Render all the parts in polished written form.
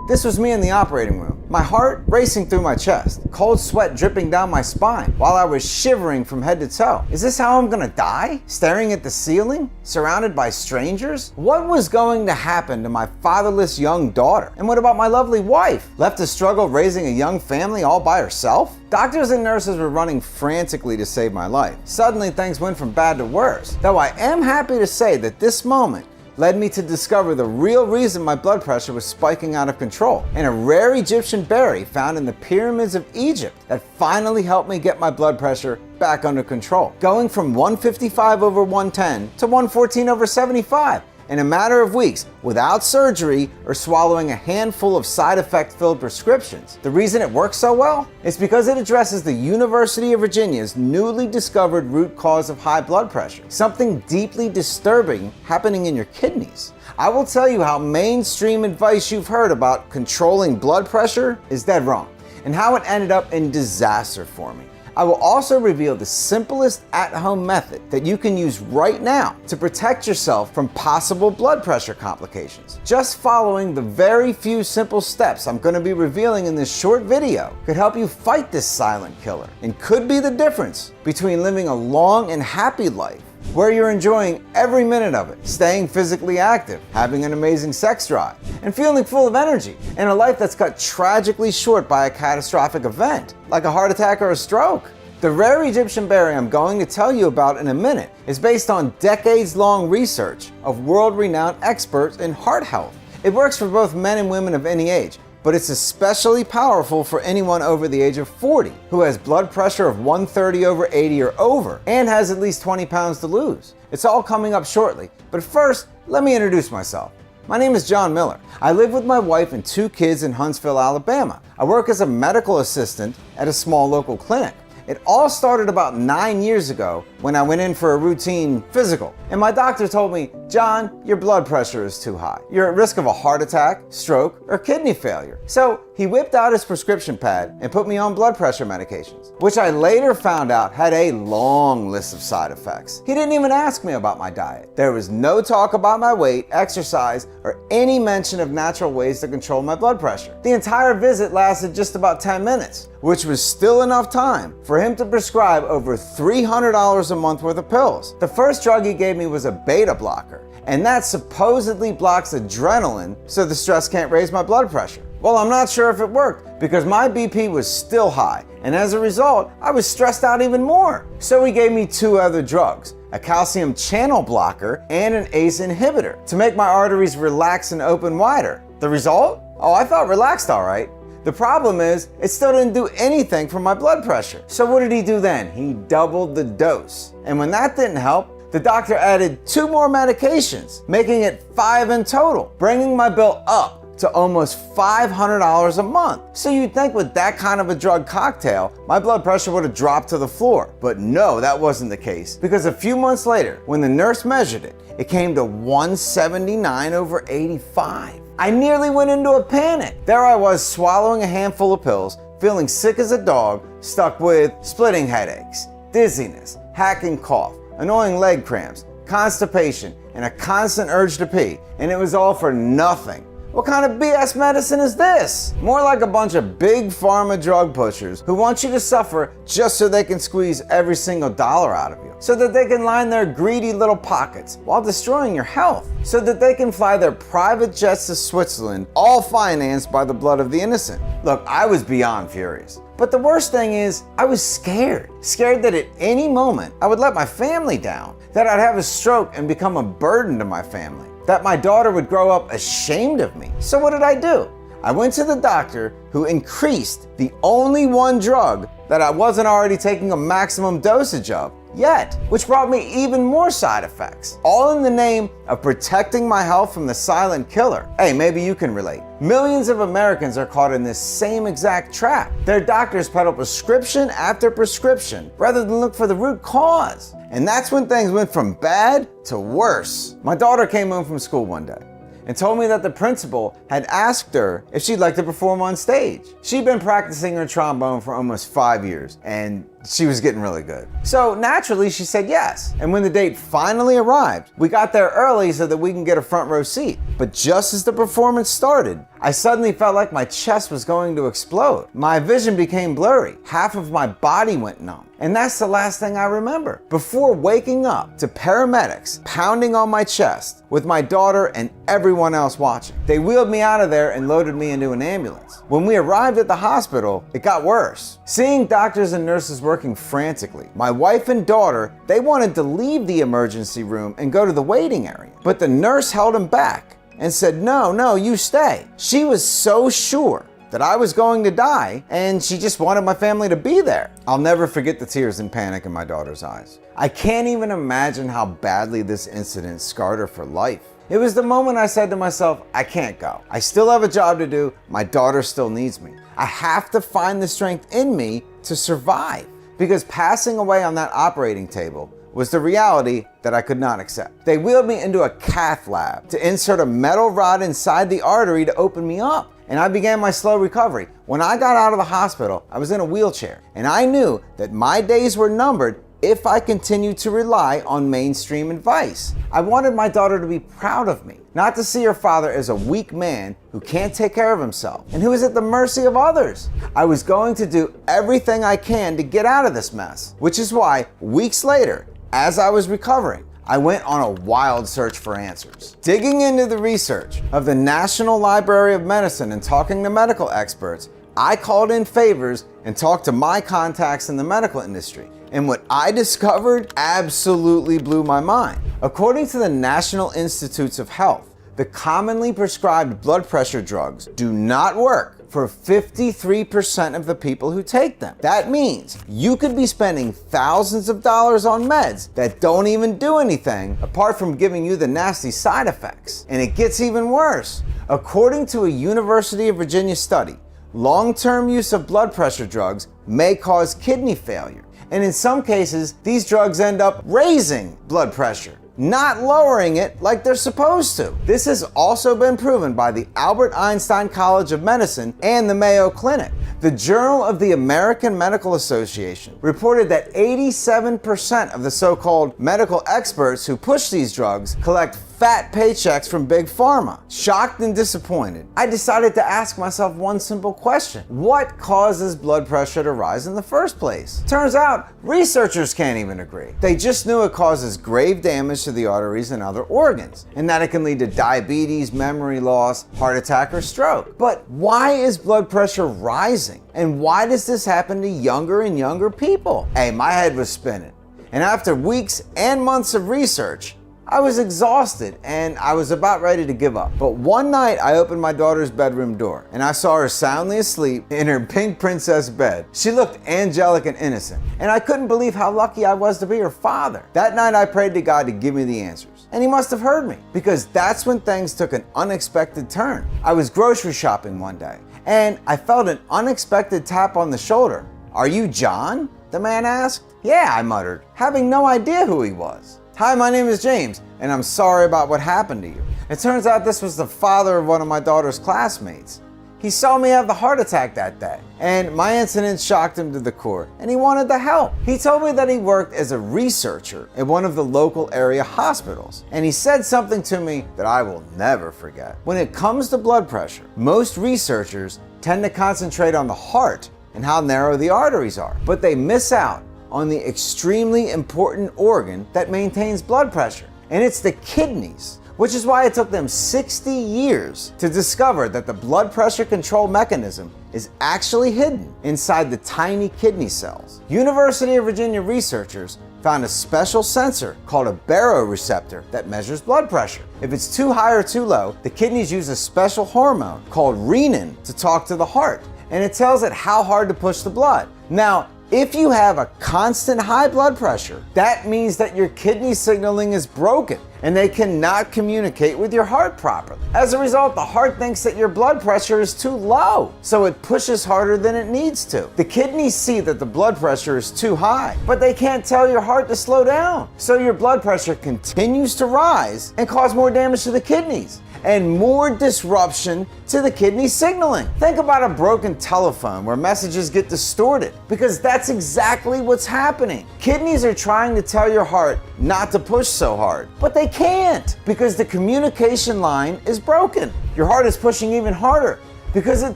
This was me in the operating room, my heart racing through my chest, cold sweat dripping down my spine while I was shivering from head to toe. Is this how I'm gonna die? Staring at the ceiling, surrounded by strangers? What was going to happen to my fatherless young daughter? And what about my lovely wife, left to struggle raising a young family all by herself? Doctors and nurses were running frantically to save my life. Suddenly things went from bad to worse, though I am happy to say that this moment led me to discover the real reason my blood pressure was spiking out of control, and a rare Egyptian berry found in the pyramids of Egypt that finally helped me get my blood pressure back under control, going from 155/110 to 114/75 in a matter of weeks without surgery or swallowing a handful of side effect-filled prescriptions. The reason it works so well is because it addresses the University of Virginia's newly discovered root cause of high blood pressure, something deeply disturbing happening in your kidneys. I will tell you how mainstream advice you've heard about controlling blood pressure is dead wrong, and how it ended up in disaster for me. I will also reveal the simplest at-home method that you can use right now to protect yourself from possible blood pressure complications. Just following the very few simple steps I'm going to be revealing in this short video could help you fight this silent killer, and could be the difference between living a long and happy life where you're enjoying every minute of it, staying physically active, having an amazing sex drive, and feeling full of energy, and a life that's cut tragically short by a catastrophic event, like a heart attack or a stroke. The rare Egyptian berry I'm going to tell you about in a minute is based on decades-long research of world-renowned experts in heart health. It works for both men and women of any age, but it's especially powerful for anyone over the age of 40 who has blood pressure of 130/80 or over and has at least 20 pounds to lose. It's all coming up shortly, but first, let me introduce myself. My name is John Miller. I live with my wife and 2 kids in Huntsville, Alabama. I work as a medical assistant at a small local clinic. It all started about 9 years ago when I went in for a routine physical, and my doctor told me, "John, your blood pressure is too high. You're at risk of a heart attack, stroke, or kidney failure." So he whipped out his prescription pad and put me on blood pressure medications, which I later found out had a long list of side effects. He didn't even ask me about my diet. There was no talk about my weight, exercise, or any mention of natural ways to control my blood pressure. The entire visit lasted just about 10 minutes, which was still enough time for him to prescribe over $300 a month worth of pills. The first drug he gave me was a beta blocker, and that supposedly blocks adrenaline so the stress can't raise my blood pressure. Well, I'm not sure if it worked because my BP was still high, and as a result, I was stressed out even more. So he gave me 2 other drugs, a calcium channel blocker and an ACE inhibitor, to make my arteries relax and open wider. The result? Oh, I thought relaxed all right. The problem is, it still didn't do anything for my blood pressure. So what did he do then? He doubled the dose. And when that didn't help, the doctor added 2 more medications, making it 5 in total, bringing my bill up to almost $500 a month. So you'd think with that kind of a drug cocktail, my blood pressure would have dropped to the floor. But no, that wasn't the case, because a few months later, when the nurse measured it, it came to 179/85. I nearly went into a panic. There I was swallowing a handful of pills, feeling sick as a dog, stuck with splitting headaches, dizziness, hacking cough, annoying leg cramps, constipation, and a constant urge to pee, and it was all for nothing. What kind of BS medicine is this? More like a bunch of big pharma drug pushers who want you to suffer just so they can squeeze every single dollar out of you, so that they can line their greedy little pockets while destroying your health, so that they can fly their private jets to Switzerland, all financed by the blood of the innocent. Look, I was beyond furious. But the worst thing is, I was scared. Scared that at any moment I would let my family down, that I'd have a stroke and become a burden to my family, that my daughter would grow up ashamed of me. So what did I do? I went to the doctor, who increased the only one drug that I wasn't already taking a maximum dosage of yet, which brought me even more side effects, all in the name of protecting my health from the silent killer. Hey, maybe you can relate. Millions of Americans are caught in this same exact trap. Their doctors peddle prescription after prescription rather than look for the root cause. And that's when things went from bad to worse. My daughter came home from school one day and told me that the principal had asked her if she'd like to perform on stage. She'd been practicing her trombone for almost 5 years and she was getting really good. So naturally, she said yes. And when the date finally arrived, we got there early so that we can get a front row seat. But just as the performance started, I suddenly felt like my chest was going to explode. My vision became blurry. Half of my body went numb. And that's the last thing I remember. Before waking up to paramedics pounding on my chest with my daughter and everyone else watching. They wheeled me out of there and loaded me into an ambulance. When we arrived at the hospital, it got worse. Seeing doctors and nurses working frantically, my wife and daughter, they wanted to leave the emergency room and go to the waiting area. But the nurse held them back and said, no, you stay. She was so sure that I was going to die, and she just wanted my family to be there. I'll never forget the tears and panic in my daughter's eyes. I can't even imagine how badly this incident scarred her for life. It was the moment I said to myself, I can't go. I still have a job to do. My daughter still needs me. I have to find the strength in me to survive, because passing away on that operating table was the reality that I could not accept. They wheeled me into a cath lab to insert a metal rod inside the artery to open me up, and I began my slow recovery. When I got out of the hospital, I was in a wheelchair, and I knew that my days were numbered if I continued to rely on mainstream advice. I wanted my daughter to be proud of me, not to see her father as a weak man who can't take care of himself and who is at the mercy of others. I was going to do everything I can to get out of this mess, which is why weeks later, as I was recovering, I went on a wild search for answers. Digging into the research of the National Library of Medicine and talking to medical experts, I called in favors and talked to my contacts in the medical industry. And what I discovered absolutely blew my mind. According to the National Institutes of Health, the commonly prescribed blood pressure drugs do not work for 53% of the people who take them. That means you could be spending thousands of dollars on meds that don't even do anything apart from giving you the nasty side effects. And it gets even worse. According to a University of Virginia study, long-term use of blood pressure drugs may cause kidney failure. And in some cases, these drugs end up raising blood pressure, not lowering it like they're supposed to. This has also been proven by the Albert Einstein College of Medicine and the Mayo Clinic. The Journal of the American Medical Association reported that 87% of the so-called medical experts who push these drugs collect fat paychecks from Big Pharma. Shocked and disappointed, I decided to ask myself one simple question. What causes blood pressure to rise in the first place? Turns out, researchers can't even agree. They just knew it causes grave damage to the arteries and other organs, and that it can lead to diabetes, memory loss, heart attack, or stroke. But why is blood pressure rising? And why does this happen to younger and younger people? Hey, my head was spinning. And after weeks and months of research, I was exhausted and I was about ready to give up. But one night I opened my daughter's bedroom door and I saw her soundly asleep in her pink princess bed. She looked angelic and innocent, and I couldn't believe how lucky I was to be her father. That night I prayed to God to give me the answers, and he must have heard me, because that's when things took an unexpected turn. I was grocery shopping one day and I felt an unexpected tap on the shoulder. "Are you John?" the man asked. "Yeah," I muttered, having no idea who he was. "Hi, my name is James, and I'm sorry about what happened to you." It turns out this was the father of one of my daughter's classmates. He saw me have the heart attack that day, and my incident shocked him to the core, and he wanted to help. He told me that he worked as a researcher in one of the local area hospitals, and he said something to me that I will never forget. When it comes to blood pressure, most researchers tend to concentrate on the heart and how narrow the arteries are, but they miss out on the extremely important organ that maintains blood pressure, and it's the kidneys, which is why it took them 60 years to discover that the blood pressure control mechanism is actually hidden inside the tiny kidney cells. University of Virginia researchers found a special sensor called a baroreceptor that measures blood pressure. If it's too high or too low, the kidneys use a special hormone called renin to talk to the heart, and it tells it how hard to push the blood. Now, if you have a constant high blood pressure, that means that your kidney signaling is broken, and they cannot communicate with your heart properly. As a result, the heart thinks that your blood pressure is too low, so it pushes harder than it needs to. The kidneys see that the blood pressure is too high, but they can't tell your heart to slow down. So your blood pressure continues to rise and cause more damage to the kidneys and more disruption to the kidney signaling. Think about a broken telephone where messages get distorted, because that's exactly what's happening. Kidneys are trying to tell your heart not to push so hard, but they can't because the communication line is broken. Your heart is pushing even harder because it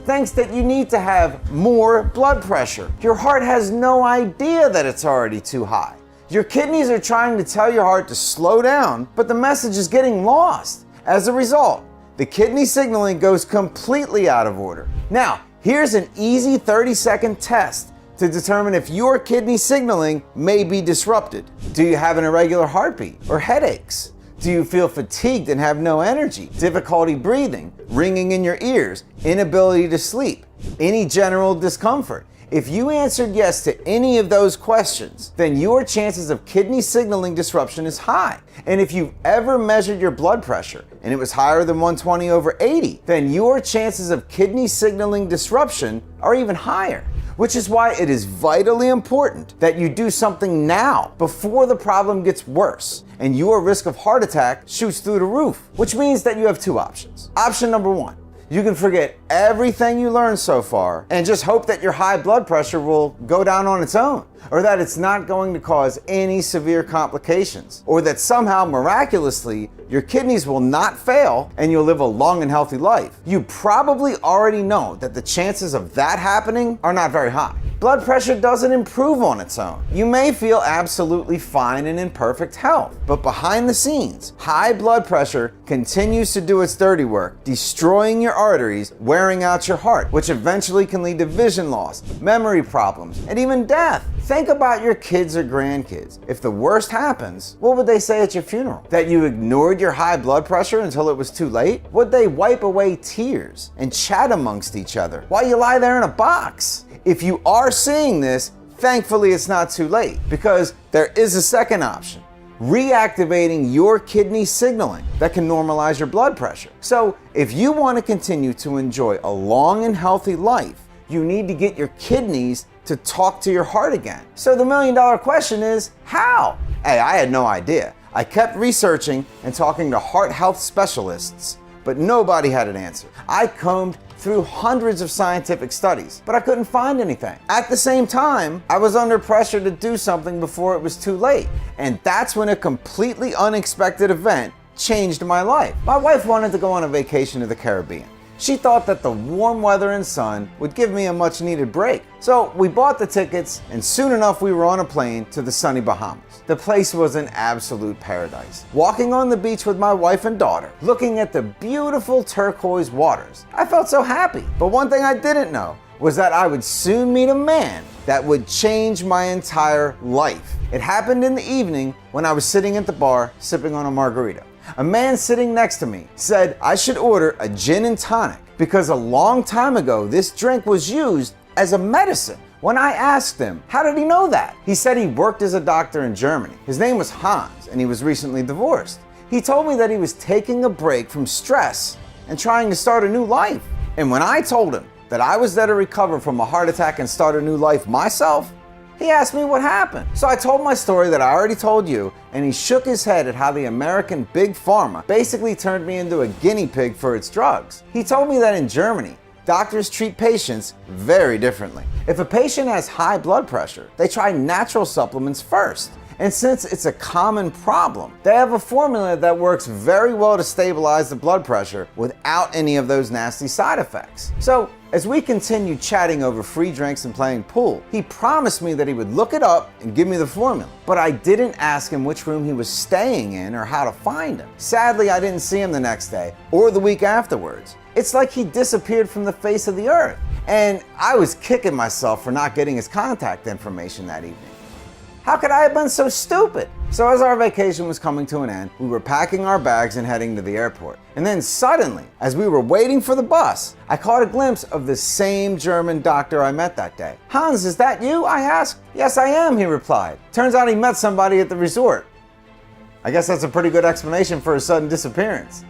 thinks that you need to have more blood pressure. Your heart has no idea that it's already too high. Your kidneys are trying to tell your heart to slow down, but the message is getting lost. As a result, the kidney signaling goes completely out of order. Now, here's an easy 30-second test to determine if your kidney signaling may be disrupted. Do you have an irregular heartbeat or headaches? Do you feel fatigued and have no energy, difficulty breathing, ringing in your ears, inability to sleep, any general discomfort? If you answered yes to any of those questions, then your chances of kidney signaling disruption is high. And if you've ever measured your blood pressure and it was higher than 120/80, then your chances of kidney signaling disruption are even higher. Which is why it is vitally important that you do something now before the problem gets worse and your risk of heart attack shoots through the roof. Which means that you have two options. Option number one, you can forget everything you learned so far and just hope that your high blood pressure will go down on its own, or that it's not going to cause any severe complications, or that somehow miraculously your kidneys will not fail and you'll live a long and healthy life. You probably already know that the chances of that happening are not very high. Blood pressure doesn't improve on its own. You may feel absolutely fine and in perfect health, but behind the scenes, high blood pressure continues to do its dirty work, destroying your arteries, wearing out your heart, which eventually can lead to vision loss, memory problems, and even death. Think about your kids or grandkids. If the worst happens, what would they say at your funeral? That you ignored your high blood pressure until it was too late? Would they wipe away tears and chat amongst each other while you lie there in a box? If you are seeing this, thankfully it's not too late, because there is a second option: reactivating your kidney signaling that can normalize your blood pressure. So if you want to continue to enjoy a long and healthy life, you need to get your kidneys to talk to your heart again. So the million-dollar question is, how? Hey, I had no idea. I kept researching and talking to heart health specialists, but nobody had an answer. I combed through hundreds of scientific studies, but I couldn't find anything. At the same time, I was under pressure to do something before it was too late, and that's when a completely unexpected event changed my life. My wife wanted to go on a vacation to the Caribbean. She thought that the warm weather and sun would give me a much needed break. So we bought the tickets, and soon enough we were on a plane to the sunny Bahamas. The place was an absolute paradise. Walking on the beach with my wife and daughter, looking at the beautiful turquoise waters, I felt so happy. But one thing I didn't know was that I would soon meet a man that would change my entire life. It happened in the evening when I was sitting at the bar sipping on a margarita. A man sitting next to me said I should order a gin and tonic because a long time ago this drink was used as a medicine. When I asked him, how did he know that? He said he worked as a doctor in Germany. His name was Hans, and he was recently divorced. He told me that he was taking a break from stress and trying to start a new life. And when I told him that I was there to recover from a heart attack and start a new life myself, he asked me what happened. So I told my story that I already told you, and he shook his head at how the American Big Pharma basically turned me into a guinea pig for its drugs. He told me that in Germany, doctors treat patients very differently. If a patient has high blood pressure, they try natural supplements first. And since it's a common problem, they have a formula that works very well to stabilize the blood pressure without any of those nasty side effects. So as we continued chatting over free drinks and playing pool, he promised me that he would look it up and give me the formula. But I didn't ask him which room he was staying in or how to find him. Sadly, I didn't see him the next day or the week afterwards. It's like he disappeared from the face of the earth. And I was kicking myself for not getting his contact information that evening. How could I have been so stupid? So as our vacation was coming to an end, we were packing our bags and heading to the airport. And then suddenly, as we were waiting for the bus, I caught a glimpse of the same German doctor I met that day. Hans, is that you? I asked. Yes, I am, he replied. Turns out he met somebody at the resort. I guess that's a pretty good explanation for his sudden disappearance.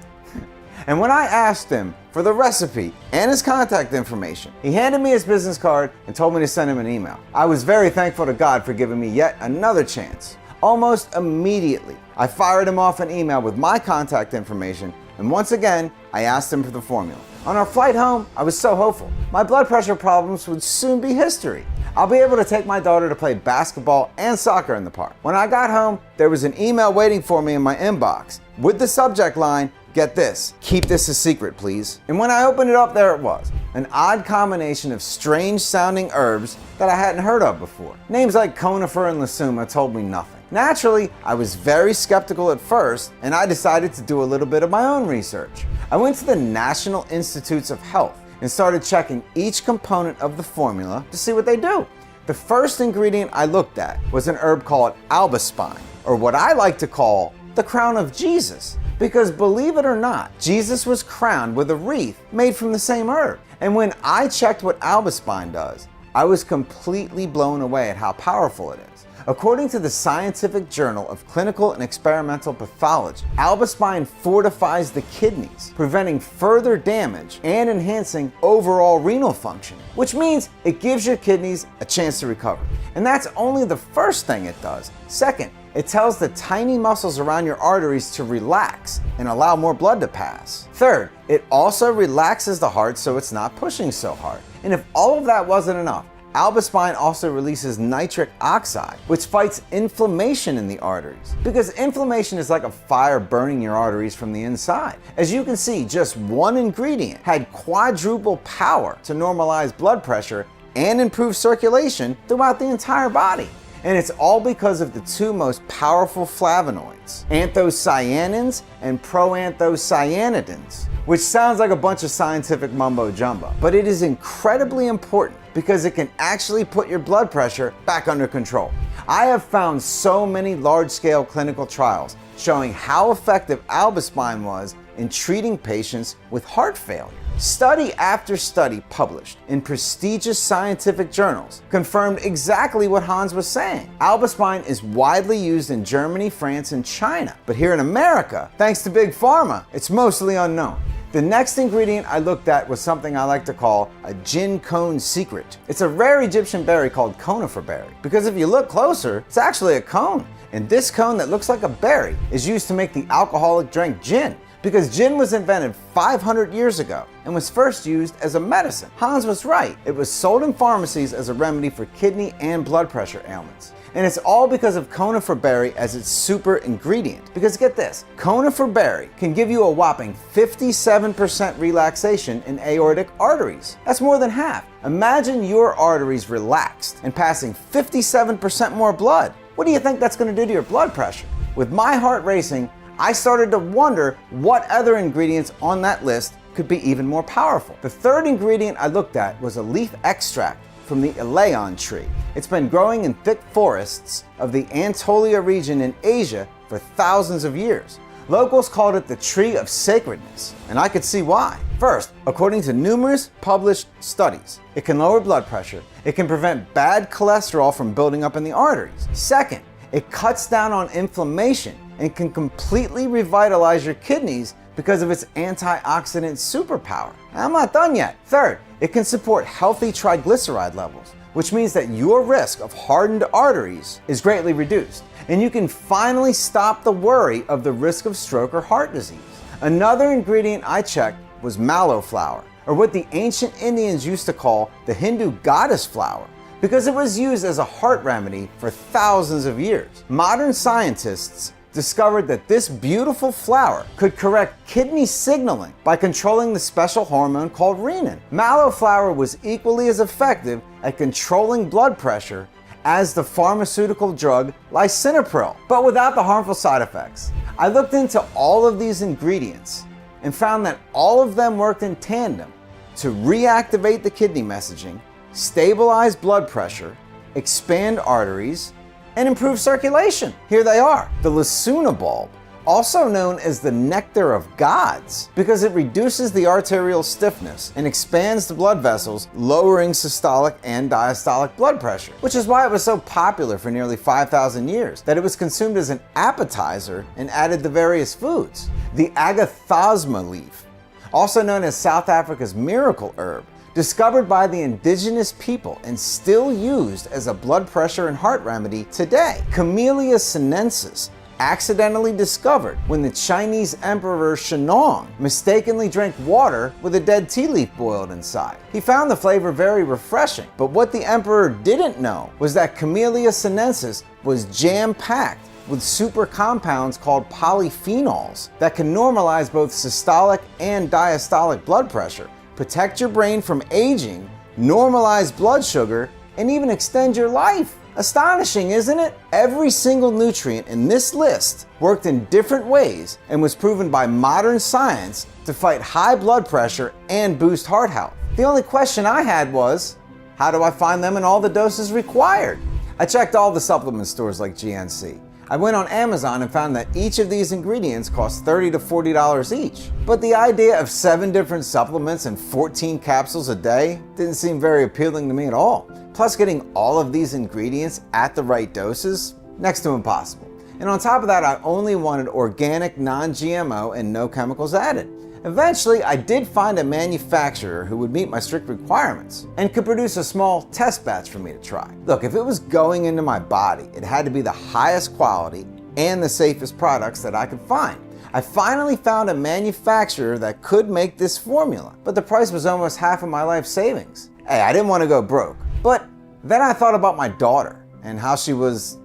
And when I asked him for the recipe and his contact information, he handed me his business card and told me to send him an email. I was very thankful to God for giving me yet another chance. Almost immediately, I fired him off an email with my contact information, and once again, I asked him for the formula. On our flight home, I was so hopeful. My blood pressure problems would soon be history. I'll be able to take my daughter to play basketball and soccer in the park. When I got home, there was an email waiting for me in my inbox with the subject line, "Get this, keep this a secret, please." And when I opened it up, there it was. An odd combination of strange sounding herbs that I hadn't heard of before. Names like conifer and lysuma told me nothing. Naturally, I was very skeptical at first, and I decided to do a little bit of my own research. I went to the National Institutes of Health and started checking each component of the formula to see what they do. The first ingredient I looked at was an herb called albaspine, or what I like to call the crown of Jesus. Because believe it or not, Jesus was crowned with a wreath made from the same herb. And when I checked what albaspine does, I was completely blown away at how powerful it is. According to the Scientific Journal of Clinical and Experimental Pathology, albaspine fortifies the kidneys, preventing further damage and enhancing overall renal function, which means it gives your kidneys a chance to recover. And that's only the first thing it does. Second, it tells the tiny muscles around your arteries to relax and allow more blood to pass. Third, it also relaxes the heart so it's not pushing so hard. And if all of that wasn't enough, albaspine also releases nitric oxide, which fights inflammation in the arteries. Because inflammation is like a fire burning your arteries from the inside. As you can see, just one ingredient had quadruple power to normalize blood pressure and improve circulation throughout the entire body. And it's all because of the two most powerful flavonoids, anthocyanins and proanthocyanidins, which sounds like a bunch of scientific mumbo jumbo. But it is incredibly important because it can actually put your blood pressure back under control. I have found so many large-scale clinical trials showing how effective albaspine was in treating patients with heart failure. Study after study published in prestigious scientific journals confirmed exactly what Hans was saying. Albaspine is widely used in Germany, France, and China. But here in America, thanks to Big Pharma, it's mostly unknown. The next ingredient I looked at was something I like to call a gin cone secret. It's a rare Egyptian berry called conifer berry, because if you look closer, it's actually a cone. And this cone that looks like a berry is used to make the alcoholic drink gin, because gin was invented 500 years ago and was first used as a medicine. Hans was right. It was sold in pharmacies as a remedy for kidney and blood pressure ailments. And it's all because of conifer berry as its super ingredient. Because get this, conifer berry can give you a whopping 57% relaxation in aortic arteries. That's more than half. Imagine your arteries relaxed and passing 57% more blood. What do you think that's going to do to your blood pressure? With my heart racing, I started to wonder what other ingredients on that list could be even more powerful. The third ingredient I looked at was a leaf extract from the Elaeon tree. It's been growing in thick forests of the Anatolia region in Asia for thousands of years. Locals called it the tree of sacredness, and I could see why. First, according to numerous published studies, it can lower blood pressure, it can prevent bad cholesterol from building up in the arteries. Second, it cuts down on inflammation and can completely revitalize your kidneys because of its antioxidant superpower. I'm not done yet. Third, it can support healthy triglyceride levels, which means that your risk of hardened arteries is greatly reduced, and you can finally stop the worry of the risk of stroke or heart disease. Another ingredient I checked was mallow flower, or what the ancient Indians used to call the Hindu goddess flower, because it was used as a heart remedy for thousands of years. Modern scientists discovered that this beautiful flower could correct kidney signaling by controlling the special hormone called renin. Mallow flower was equally as effective at controlling blood pressure as the pharmaceutical drug lisinopril, but without the harmful side effects. I looked into all of these ingredients and found that all of them worked in tandem to reactivate the kidney messaging, stabilize blood pressure, expand arteries, and improve circulation. Here they are. The lysuna bulb, also known as the nectar of gods, because it reduces the arterial stiffness and expands the blood vessels, lowering systolic and diastolic blood pressure, which is why it was so popular for nearly 5,000 years, that it was consumed as an appetizer and added to various foods. The agathosma leaf, also known as South Africa's miracle herb, discovered by the indigenous people and still used as a blood pressure and heart remedy today. Camellia sinensis, accidentally discovered when the Chinese Emperor Shennong mistakenly drank water with a dead tea leaf boiled inside. He found the flavor very refreshing, but what the emperor didn't know was that Camellia sinensis was jam-packed with super compounds called polyphenols that can normalize both systolic and diastolic blood pressure, protect your brain from aging, normalize blood sugar, and even extend your life. Astonishing, isn't it? Every single nutrient in this list worked in different ways and was proven by modern science to fight high blood pressure and boost heart health. The only question I had was, how do I find them in all the doses required? I checked all the supplement stores like GNC. I went on Amazon and found that each of these ingredients cost $30 to $40 each. But the idea of 7 different supplements and 14 capsules a day didn't seem very appealing to me at all. Plus, getting all of these ingredients at the right doses, next to impossible. And on top of that, I only wanted organic, non-GMO, and no chemicals added. Eventually, I did find a manufacturer who would meet my strict requirements and could produce a small test batch for me to try. Look, if it was going into my body, it had to be the highest quality and the safest products that I could find. I finally found a manufacturer that could make this formula, but the price was almost half of my life savings. Hey, I didn't want to go broke, but then I thought about my daughter and how she was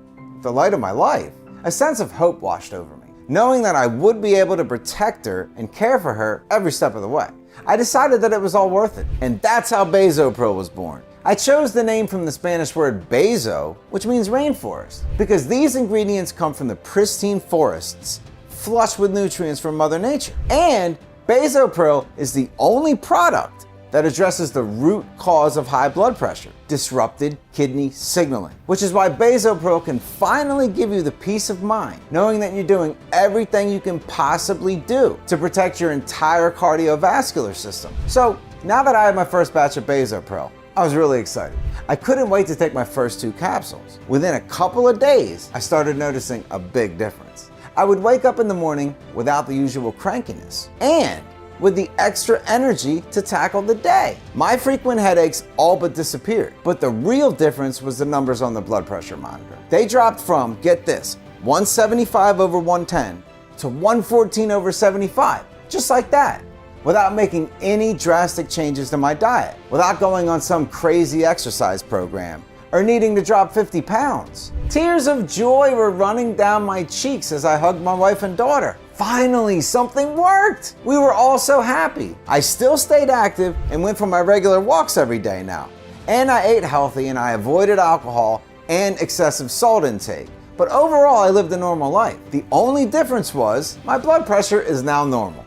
the light of my life. A sense of hope washed over me, knowing that I would be able to protect her and care for her every step of the way. I decided that it was all worth it, and that's how Bazopril was born. I chose the name from the Spanish word bazo, which means rainforest, because these ingredients come from the pristine forests, flush with nutrients from Mother Nature. And Bazopril is the only product that addresses the root cause of high blood pressure, disrupted kidney signaling, which is why Bazopril can finally give you the peace of mind knowing that you're doing everything you can possibly do to protect your entire cardiovascular system. So now that I had my first batch of Bazopril, I was really excited. I couldn't wait to take my first 2 capsules. Within a couple of days, I started noticing a big difference. I would wake up in the morning without the usual crankiness and with the extra energy to tackle the day. My frequent headaches all but disappeared, but the real difference was the numbers on the blood pressure monitor. They dropped from, get this, 175 over 110 to 114 over 75, just like that, without making any drastic changes to my diet, without going on some crazy exercise program, or needing to drop 50 pounds. Tears of joy were running down my cheeks as I hugged my wife and daughter. Finally, something worked! We were all so happy. I still stayed active and went for my regular walks every day now. And I ate healthy and I avoided alcohol and excessive salt intake. But overall, I lived a normal life. The only difference was my blood pressure is now normal.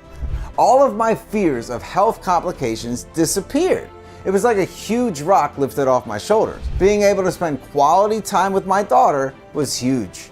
All of my fears of health complications disappeared. It was like a huge rock lifted off my shoulders. Being able to spend quality time with my daughter was huge.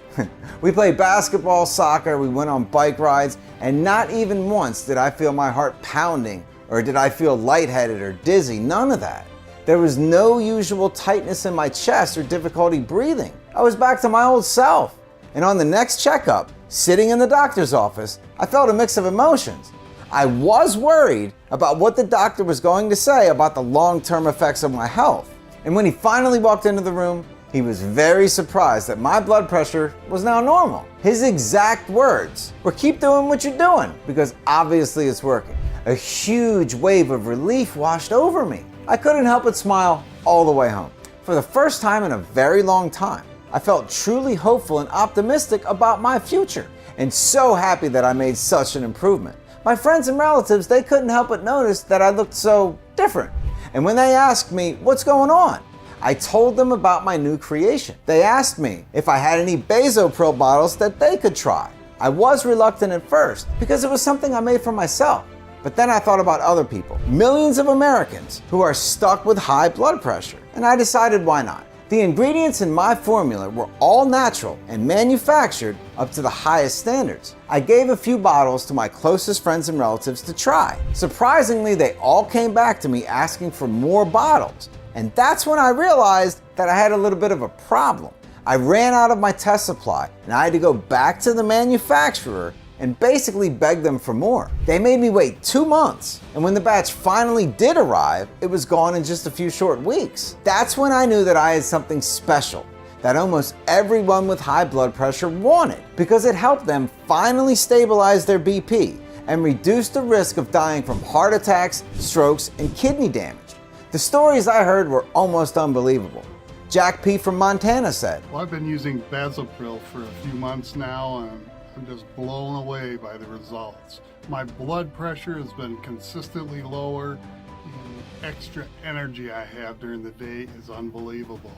We played basketball, soccer, we went on bike rides, and not even once did I feel my heart pounding or did I feel lightheaded or dizzy, none of that. There was no usual tightness in my chest or difficulty breathing. I was back to my old self. And on the next checkup, sitting in the doctor's office, I felt a mix of emotions. I was worried about what the doctor was going to say about the long-term effects of my health. And when he finally walked into the room, he was very surprised that my blood pressure was now normal. His exact words were, "Keep doing what you're doing," because obviously it's working. A huge wave of relief washed over me. I couldn't help but smile all the way home. For the first time in a very long time, I felt truly hopeful and optimistic about my future, and so happy that I made such an improvement. My friends and relatives, they couldn't help but notice that I looked so different. And when they asked me, "What's going on?" I told them about my new creation. They asked me if I had any Bazopril bottles that they could try. I was reluctant at first because it was something I made for myself. But then I thought about other people, millions of Americans who are stuck with high blood pressure. And I decided why not? The ingredients in my formula were all natural and manufactured up to the highest standards. I gave a few bottles to my closest friends and relatives to try. Surprisingly, they all came back to me asking for more bottles. And that's when I realized that I had a little bit of a problem. I ran out of my test supply and I had to go back to the manufacturer and basically beg them for more. They made me wait 2 months, and when the batch finally did arrive, it was gone in just a few short weeks. That's when I knew that I had something special that almost everyone with high blood pressure wanted, because it helped them finally stabilize their BP and reduce the risk of dying from heart attacks, strokes, and kidney damage. The stories I heard were almost unbelievable. Jack P. from Montana said, Well, I've been using Bazopril for a few months now, and I'm just blown away by the results. My blood pressure has been consistently lower, and the extra energy I have during the day is unbelievable.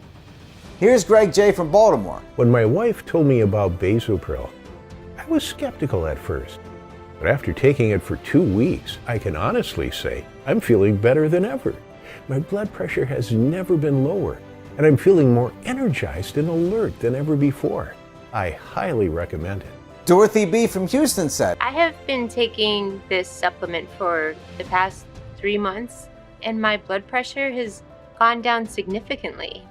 Here's Greg J. from Baltimore. When my wife told me about Bazopril, I was skeptical at first. But after taking it for 2 weeks, I can honestly say I'm feeling better than ever. My blood pressure has never been lower, and I'm feeling more energized and alert than ever before. I highly recommend it. Dorothy B. from Houston said, I have been taking this supplement for the past 3 months, and my blood pressure has gone down significantly.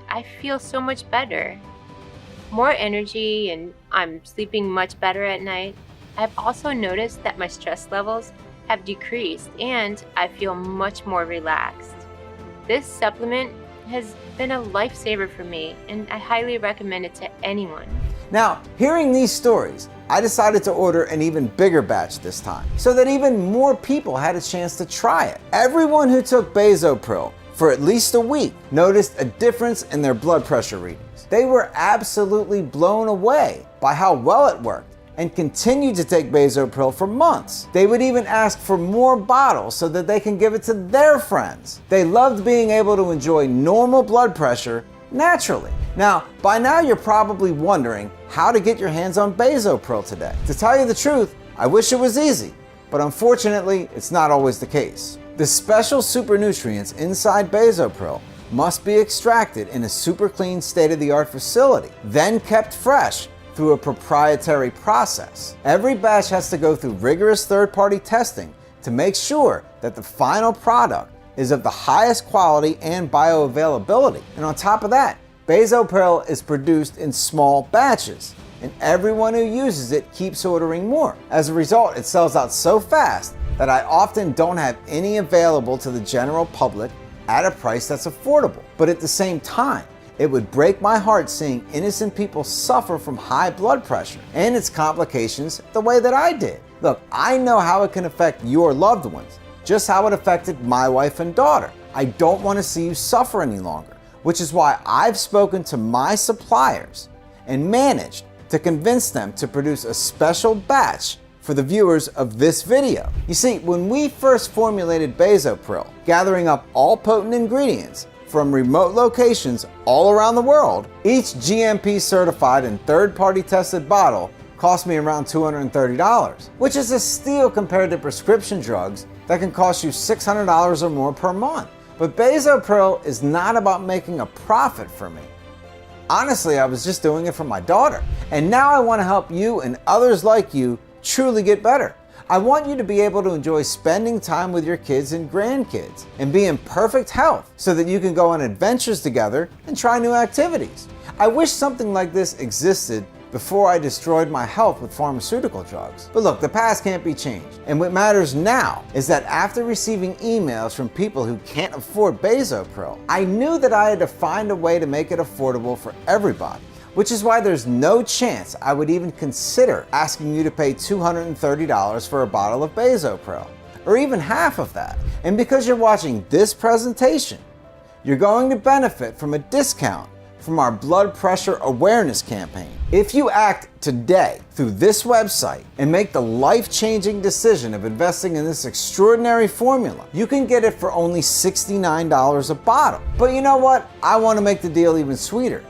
I feel so much better, more energy, and I'm sleeping much better at night. I've also noticed that my stress levels have decreased and I feel much more relaxed. This supplement has been a lifesaver for me, and I highly recommend it to anyone. Now, hearing these stories, I decided to order an even bigger batch this time, so that even more people had a chance to try it. Everyone who took Bazopril for at least a week noticed a difference in their blood pressure readings. They were absolutely blown away by how well it worked, and continued to take Bazopril for months. They would even ask for more bottles so that they can give it to their friends. They loved being able to enjoy normal blood pressure naturally. Now, by now you're probably wondering how to get your hands on Bazopril today. To tell you the truth, I wish it was easy, but unfortunately, it's not always the case. The special super nutrients inside Bazopril must be extracted in a super clean, state-of-the-art facility, then kept fresh through a proprietary process. Every batch has to go through rigorous third-party testing to make sure that the final product is of the highest quality and bioavailability. And on top of that, Bazopril is produced in small batches, and everyone who uses it keeps ordering more. As a result, it sells out so fast that I often don't have any available to the general public at a price that's affordable. But at the same time, it would break my heart seeing innocent people suffer from high blood pressure and its complications the way that I did. Look, I know how it can affect your loved ones, just how it affected my wife and daughter. I don't want to see you suffer any longer, which is why I've spoken to my suppliers and managed to convince them to produce a special batch for the viewers of this video. You see, when we first formulated Bazopril, gathering up all potent ingredients from remote locations all around the world, each GMP certified and third-party tested bottle cost me around $230, which is a steal compared to prescription drugs that can cost you $600 or more per month. But Bazopril is not about making a profit for me. Honestly, I was just doing it for my daughter. And now I want to help you and others like you truly get better. I want you to be able to enjoy spending time with your kids and grandkids and be in perfect health so that you can go on adventures together and try new activities. I wish something like this existed before I destroyed my health with pharmaceutical drugs. But look, the past can't be changed. And what matters now is that after receiving emails from people who can't afford Bazopril, I knew that I had to find a way to make it affordable for everybody. Which is why there's no chance I would even consider asking you to pay $230 for a bottle of Bazopril, or even half of that. And because you're watching this presentation, you're going to benefit from a discount from our blood pressure awareness campaign. If you act today through this website and make the life-changing decision of investing in this extraordinary formula, you can get it for only $69 a bottle. But you know what? I want to make the deal even sweeter,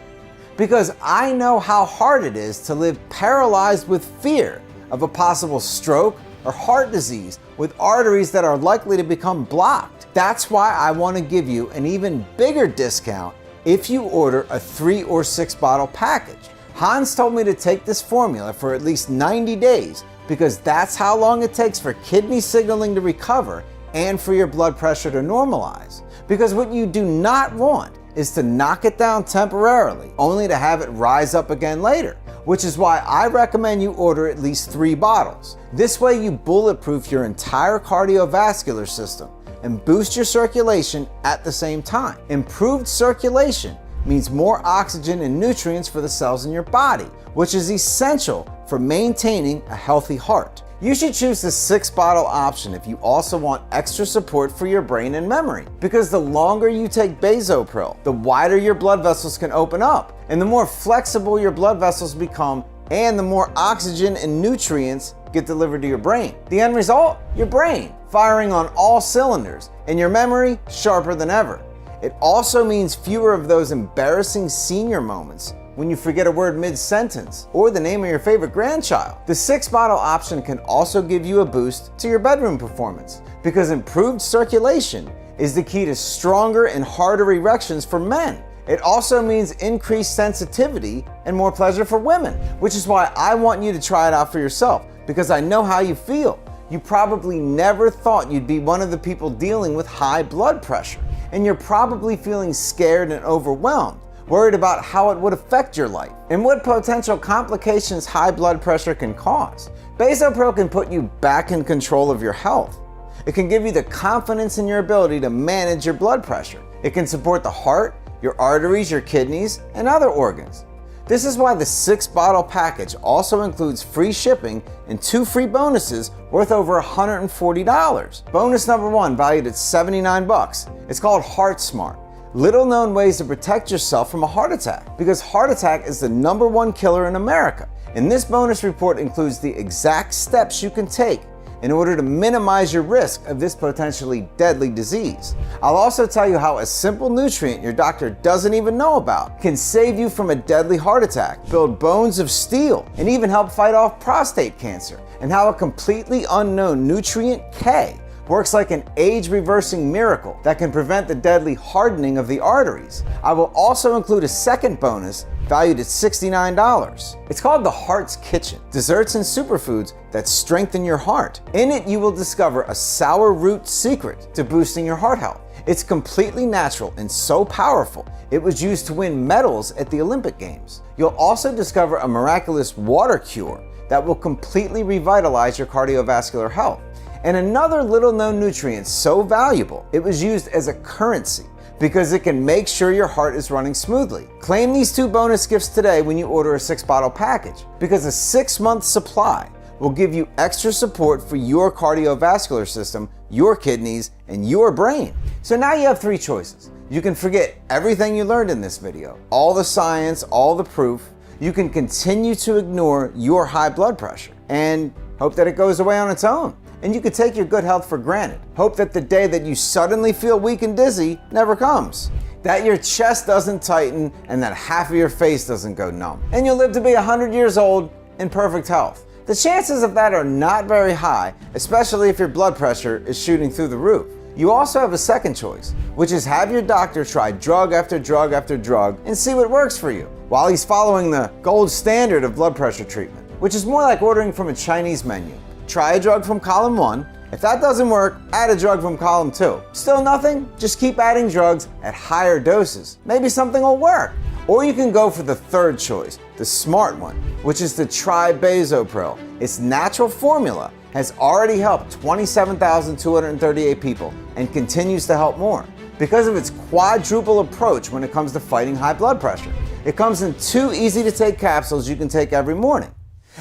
because I know how hard it is to live paralyzed with fear of a possible stroke or heart disease with arteries that are likely to become blocked. That's why I want to give you an even bigger discount if you order a 3 or 6 bottle package. Hans told me to take this formula for at least 90 days because that's how long it takes for kidney signaling to recover and for your blood pressure to normalize. Because what you do not want is to knock it down temporarily, only to have it rise up again later, which is why I recommend you order at least 3 bottles. This way you bulletproof your entire cardiovascular system and boost your circulation at the same time. Improved circulation means more oxygen and nutrients for the cells in your body, which is essential for maintaining a healthy heart. You should choose the 6-bottle option if you also want extra support for your brain and memory, because the longer you take Bazopril, the wider your blood vessels can open up, and the more flexible your blood vessels become, and the more oxygen and nutrients get delivered to your brain. The end result? Your brain firing on all cylinders, and your memory sharper than ever. It also means fewer of those embarrassing senior moments when you forget a word mid-sentence or the name of your favorite grandchild. The 6-bottle option can also give you a boost to your bedroom performance because improved circulation is the key to stronger and harder erections for men. It also means increased sensitivity and more pleasure for women, which is why I want you to try it out for yourself because I know how you feel. You probably never thought you'd be one of the people dealing with high blood pressure, and you're probably feeling scared and overwhelmed, worried about how it would affect your life and what potential complications high blood pressure can cause. Bazopril can put you back in control of your health. It can give you the confidence in your ability to manage your blood pressure. It can support the heart, your arteries, your kidneys, and other organs. This is why the 6-bottle package also includes free shipping and 2 free bonuses worth over $140. Bonus number 1, valued at 79 bucks. It's called Heart Smart. Little known ways to protect yourself from a heart attack, because heart attack is the #1 killer in America. And this bonus report includes the exact steps you can take in order to minimize your risk of this potentially deadly disease. I'll also tell you how a simple nutrient your doctor doesn't even know about can save you from a deadly heart attack, build bones of steel, and even help fight off prostate cancer, and how a completely unknown nutrient, K, works like an age-reversing miracle that can prevent the deadly hardening of the arteries. I will also include a second bonus valued at $69. It's called the Heart's Kitchen, desserts and superfoods that strengthen your heart. In it, you will discover a sour root secret to boosting your heart health. It's completely natural and so powerful, it was used to win medals at the Olympic Games. You'll also discover a miraculous water cure that will completely revitalize your cardiovascular health. And another little-known nutrient so valuable, it was used as a currency because it can make sure your heart is running smoothly. Claim these 2 bonus gifts today when you order a 6-bottle package, because a 6-month supply will give you extra support for your cardiovascular system, your kidneys, and your brain. So now you have 3 choices. You can forget everything you learned in this video, all the science, all the proof. You can continue to ignore your high blood pressure and hope that it goes away on its own. And you could take your good health for granted. Hope that the day that you suddenly feel weak and dizzy never comes. That your chest doesn't tighten and that half of your face doesn't go numb. And you'll live to be 100 years old in perfect health. The chances of that are not very high, especially if your blood pressure is shooting through the roof. You also have a second choice, which is have your doctor try drug after drug after drug and see what works for you, while he's following the gold standard of blood pressure treatment, which is more like ordering from a Chinese menu. Try a drug from column 1. If that doesn't work, add a drug from column 2. Still nothing? Just keep adding drugs at higher doses. Maybe something will work. Or you can go for the third choice, the smart one, which is to try Bazopril. Its natural formula has already helped 27,238 people and continues to help more because of its quadruple approach when it comes to fighting high blood pressure. It comes in 2 easy-to-take capsules you can take every morning.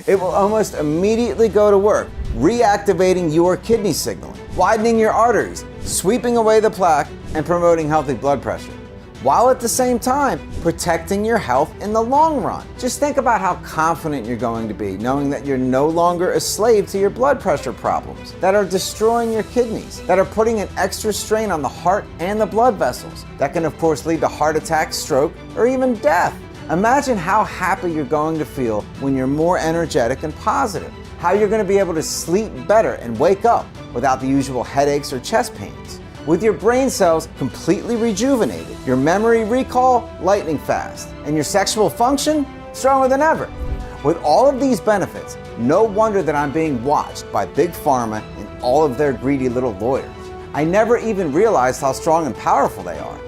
It will almost immediately go to work, reactivating your kidney signaling, widening your arteries, sweeping away the plaque, and promoting healthy blood pressure, while at the same time protecting your health in the long run. Just think about how confident you're going to be knowing that you're no longer a slave to your blood pressure problems that are destroying your kidneys, that are putting an extra strain on the heart and the blood vessels, that can of course lead to heart attack, stroke, or even death. Imagine how happy you're going to feel when you're more energetic and positive, how you're going to be able to sleep better and wake up without the usual headaches or chest pains, with your brain cells completely rejuvenated, your memory recall lightning fast, and your sexual function stronger than ever. With all of these benefits, no wonder that I'm being watched by Big Pharma and all of their greedy little lawyers. I never even realized how strong and powerful they are,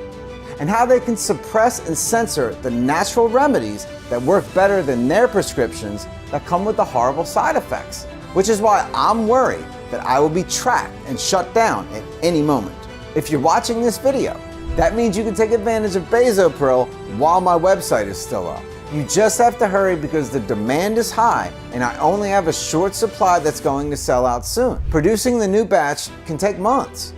and how they can suppress and censor the natural remedies that work better than their prescriptions that come with the horrible side effects. Which is why I'm worried that I will be tracked and shut down at any moment. If you're watching this video, that means you can take advantage of Bazopril while my website is still up. You just have to hurry because the demand is high and I only have a short supply that's going to sell out soon. Producing the new batch can take months,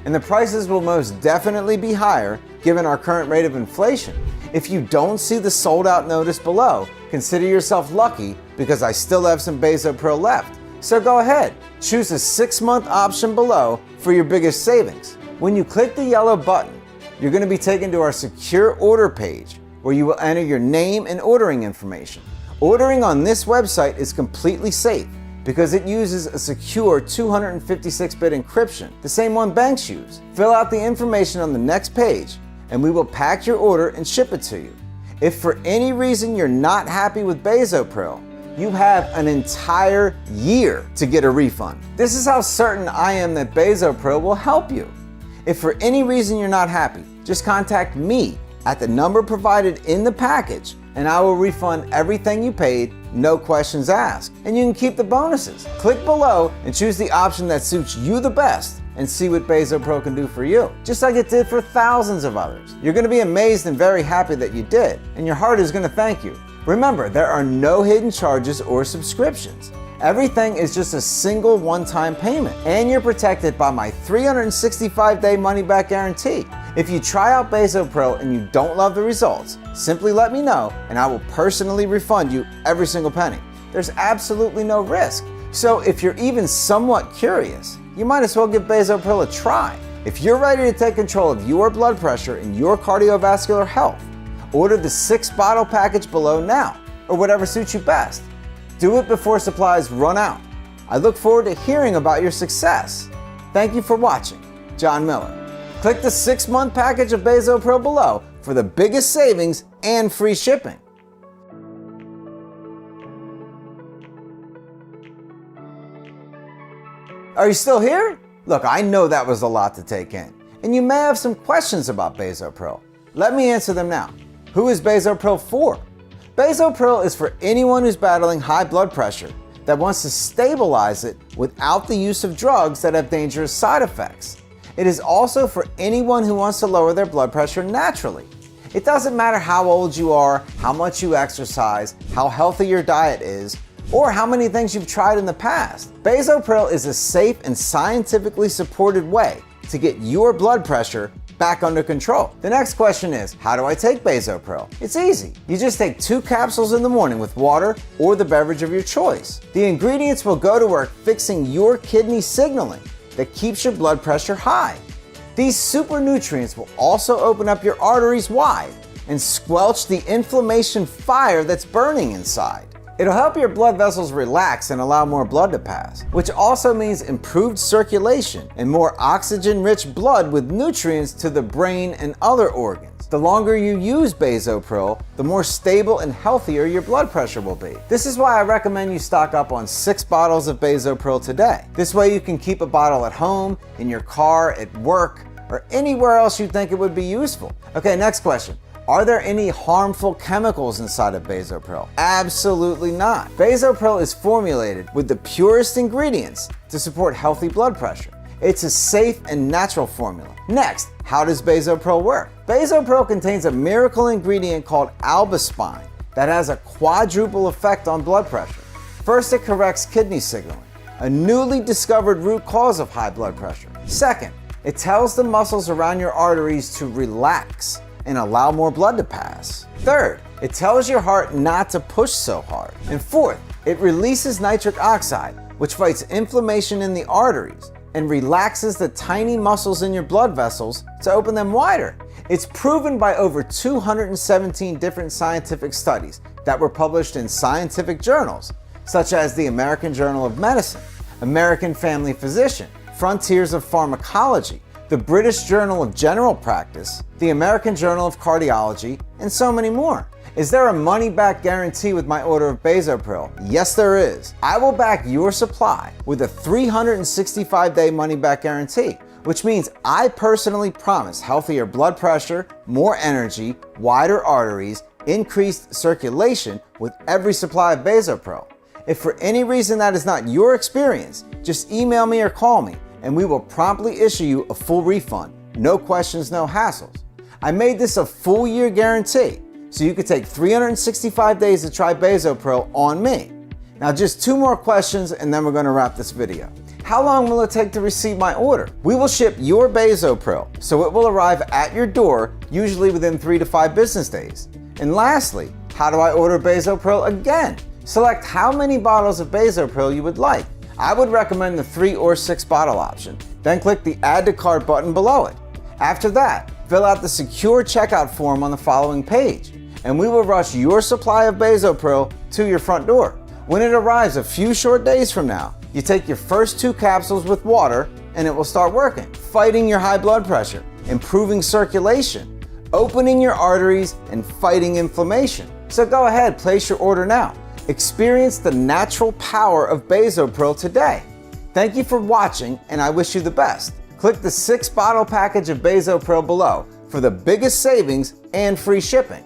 and the prices will most definitely be higher given our current rate of inflation. If you don't see the sold out notice below, consider yourself lucky because I still have some Bazopril left. So go ahead, choose the 6-month option below for your biggest savings. When you click the yellow button, you're going to be taken to our secure order page where you will enter your name and ordering information. Ordering on this website is completely safe because it uses a secure 256-bit encryption, the same one banks use. Fill out the information on the next page and we will pack your order and ship it to you. If for any reason you're not happy with Bazopril, you have an entire year to get a refund. This is how certain I am that Bazopril will help you. If for any reason you're not happy, just contact me at the number provided in the package and I will refund everything you paid, no questions asked. And you can keep the bonuses. Click below and choose the option that suits you the best and see what Bazopril can do for you, just like it did for thousands of others. You're going to be amazed and very happy that you did, and your heart is going to thank you. Remember, there are no hidden charges or subscriptions. Everything is just a single one-time payment, and you're protected by my 365-day money-back guarantee. If you try out Bazopril and you don't love the results, simply let me know and I will personally refund you every single penny. There's absolutely no risk. So if you're even somewhat curious, you might as well give Bazopril a try. If you're ready to take control of your blood pressure and your cardiovascular health, order the 6-bottle package below now, or whatever suits you best. Do it before supplies run out. I look forward to hearing about your success. Thank you for watching. John Miller. Click the 6-month package of Bazopril below for the biggest savings and free shipping. Are you still here? Look, I know that was a lot to take in, and you may have some questions about Bazopril. Let me answer them now. Who is Bazopril for? Bazopril is for anyone who's battling high blood pressure that wants to stabilize it without the use of drugs that have dangerous side effects. It is also for anyone who wants to lower their blood pressure naturally. It doesn't matter how old you are, how much you exercise, how healthy your diet is, or how many things you've tried in the past. Bazopril is a safe and scientifically supported way to get your blood pressure back under control. The next question is, how do I take Bazopril? It's easy. You just take 2 capsules in the morning with water or the beverage of your choice. The ingredients will go to work fixing your kidney signaling that keeps your blood pressure high. These super nutrients will also open up your arteries wide and squelch the inflammation fire that's burning inside. It'll help your blood vessels relax and allow more blood to pass, which also means improved circulation and more oxygen-rich blood with nutrients to the brain and other organs. The longer you use Bazopril, the more stable and healthier your blood pressure will be. This is why I recommend you stock up on 6 bottles of Bazopril today. This way you can keep a bottle at home, in your car, at work, or anywhere else you think it would be useful. Okay, next question. Are there any harmful chemicals inside of Bazopril? Absolutely not. Bazopril is formulated with the purest ingredients to support healthy blood pressure. It's a safe and natural formula. Next, how does Bazopril work? Bazopril contains a miracle ingredient called albuspine that has a quadruple effect on blood pressure. First, it corrects kidney signaling, a newly discovered root cause of high blood pressure. Second, it tells the muscles around your arteries to relax and allow more blood to pass. Third, it tells your heart not to push so hard. And fourth, it releases nitric oxide, which fights inflammation in the arteries and relaxes the tiny muscles in your blood vessels to open them wider. It's proven by over 217 different scientific studies that were published in scientific journals, such as the American Journal of Medicine, American Family Physician, Frontiers of Pharmacology, the British Journal of General Practice, the American Journal of Cardiology, and so many more. Is there a money-back guarantee with my order of Bazopril? Yes, there is. I will back your supply with a 365-day money-back guarantee, which means I personally promise healthier blood pressure, more energy, wider arteries, increased circulation with every supply of Bazopril. If for any reason that is not your experience, just email me or call me, and we will promptly issue you a full refund. No questions, no hassles. I made this a full year guarantee, so you could take 365 days to try Bazopril on me. Now just 2 more questions and then we're going to wrap this video. How long will it take to receive my order? We will ship your Bazopril, so it will arrive at your door usually within 3 to 5 business days. And lastly, how do I order Bazopril again? Select how many bottles of Bazopril you would like. I would recommend the 3 or 6 bottle option. Then click the Add to Cart button below it. After that, fill out the secure checkout form on the following page, and we will rush your supply of Bazopril to your front door. When it arrives a few short days from now, you take your first 2 capsules with water and it will start working, fighting your high blood pressure, improving circulation, opening your arteries, and fighting inflammation. So go ahead, place your order now. Experience the natural power of Bazopril today. Thank you for watching, and I wish you the best. Click the 6-bottle package of Bazopril below for the biggest savings and free shipping.